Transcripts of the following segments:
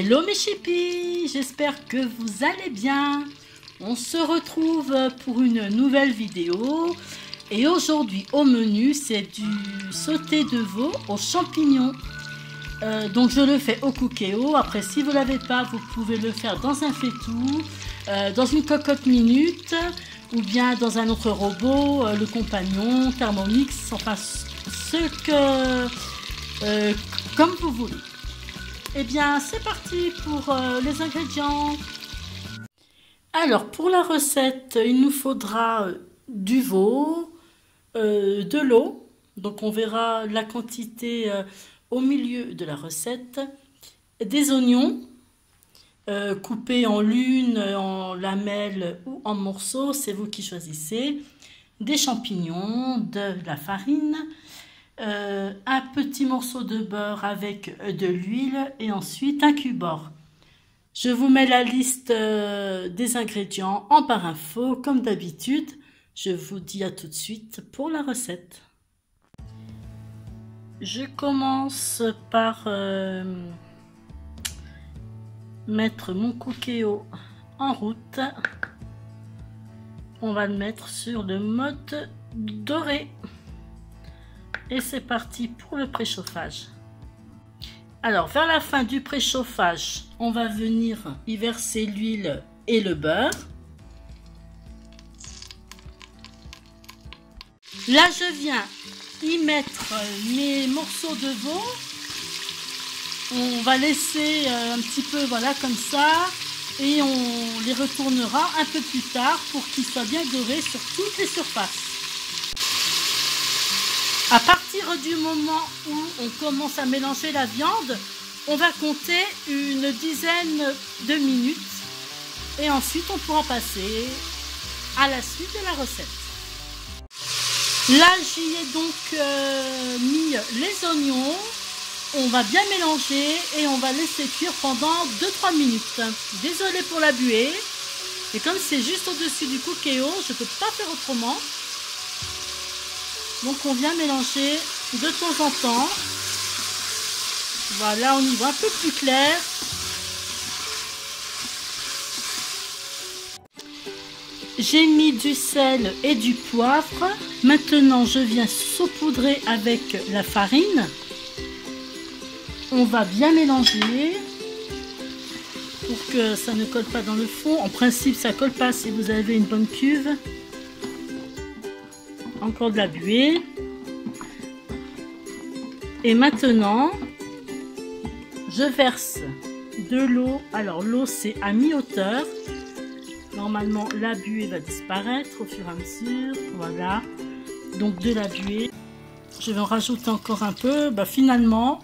Hello mes chippies, j'espère que vous allez bien. On se retrouve pour une nouvelle vidéo et aujourd'hui au menu c'est du sauté de veau aux champignons. Donc je le fais au Cookéo. Après si vous ne l'avez pas, vous pouvez le faire dans un faitout, dans une cocotte minute ou bien dans un autre robot, le compagnon, Thermomix, enfin comme vous voulez. Eh bien, c'est parti pour les ingrédients. Alors, pour la recette, il nous faudra du veau, de l'eau. Donc, on verra la quantité au milieu de la recette. Des oignons coupés en lune, en lamelles ou en morceaux. C'est vous qui choisissez. Des champignons, de la farine. Un petit morceau de beurre avec de l'huile et ensuite un cube-or. Je vous mets la liste des ingrédients en barre info comme d'habitude. Je vous dis à tout de suite pour la recette. Je commence par mettre mon Cookéo en route. On va le mettre sur le mode doré. Et c'est parti pour le préchauffage. Alors, vers la fin du préchauffage, on va venir y verser l'huile et le beurre. Là, je viens y mettre mes morceaux de veau. On va laisser un petit peu, voilà, comme ça. Et on les retournera un peu plus tard pour qu'ils soient bien dorés sur toutes les surfaces. À partir du moment où on commence à mélanger la viande, on va compter une dizaine de minutes et ensuite on pourra passer à la suite de la recette. Là, j'y ai donc mis les oignons. On va bien mélanger et on va laisser cuire pendant 2-3 minutes. Désolée pour la buée. Et comme c'est juste au-dessus du Cookéo, je ne peux pas faire autrement. Donc on vient mélanger de temps en temps. Voilà, on y voit un peu plus clair. J'ai mis du sel et du poivre. Maintenant, je viens saupoudrer avec la farine. On va bien mélanger pour que ça ne colle pas dans le fond. En principe, ça ne colle pas si vous avez une bonne cuve. Encore de la buée. Et maintenant, je verse de l'eau. Alors l'eau c'est à mi-hauteur. Normalement la buée va disparaître au fur et à mesure. Voilà. Donc de la buée. Je vais en rajouter encore un peu. Finalement,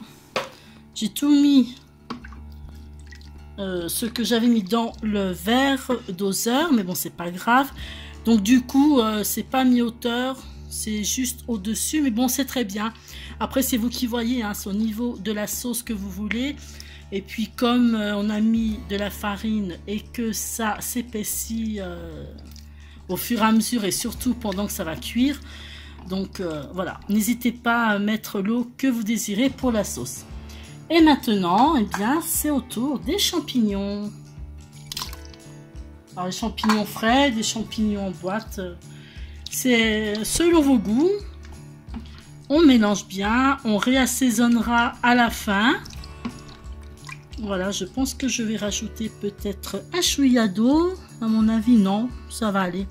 j'ai tout mis ce que j'avais mis dans le verre doseur. Mais bon, c'est pas grave. Donc du coup, c'est pas mi-hauteur, c'est juste au-dessus, mais bon, c'est très bien. Après, c'est vous qui voyez, hein, c'est au niveau de la sauce que vous voulez. Et puis, comme on a mis de la farine et que ça s'épaissit au fur et à mesure et surtout pendant que ça va cuire. Donc voilà, n'hésitez pas à mettre l'eau que vous désirez pour la sauce. Et maintenant, eh bien, c'est au tour des champignons. Alors, les champignons frais, des champignons en boîte, c'est selon vos goûts. On mélange bien, on réassaisonnera à la fin. Voilà, je pense que je vais rajouter peut-être un chouïa d'eau. À mon avis, non, ça va aller.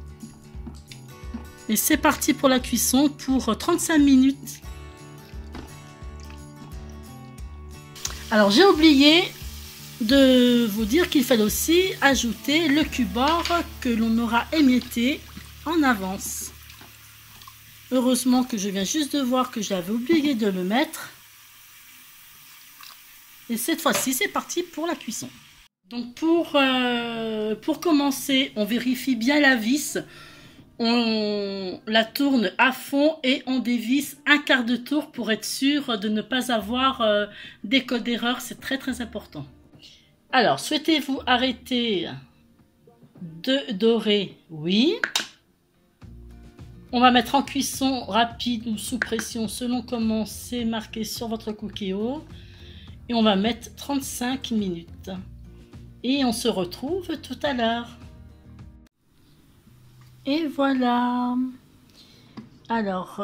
Et c'est parti pour la cuisson pour 35 minutes. Alors, j'ai oublié de vous dire qu'il fallait aussi ajouter le cube-or que l'on aura émietté en avance. Heureusement que je viens juste de voir que j'avais oublié de le mettre. Et cette fois-ci, c'est parti pour la cuisson. Donc pour commencer, on vérifie bien la vis. On la tourne à fond et on dévisse un quart de tour pour être sûr de ne pas avoir des codes d'erreur. C'est très très important. Alors, souhaitez-vous arrêter de dorer? Oui. On va mettre en cuisson rapide ou sous pression selon comment c'est marqué sur votre Cookéo. et on va mettre 35 minutes. Et on se retrouve tout à l'heure. Et voilà. Alors,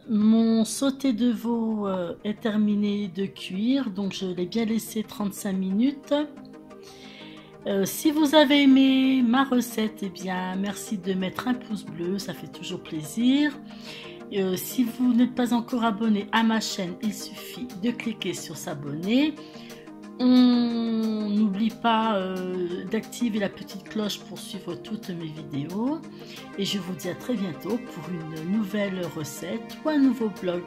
mon sauté de veau est terminé de cuire, donc je l'ai bien laissé 35 minutes. Si vous avez aimé ma recette, eh bien merci de mettre un pouce bleu, ça fait toujours plaisir. Si vous n'êtes pas encore abonné à ma chaîne, il suffit de cliquer sur s'abonner. On n'oublie pas d'activer la petite cloche pour suivre toutes mes vidéos. Et je vous dis à très bientôt pour une nouvelle recette ou un nouveau vlog.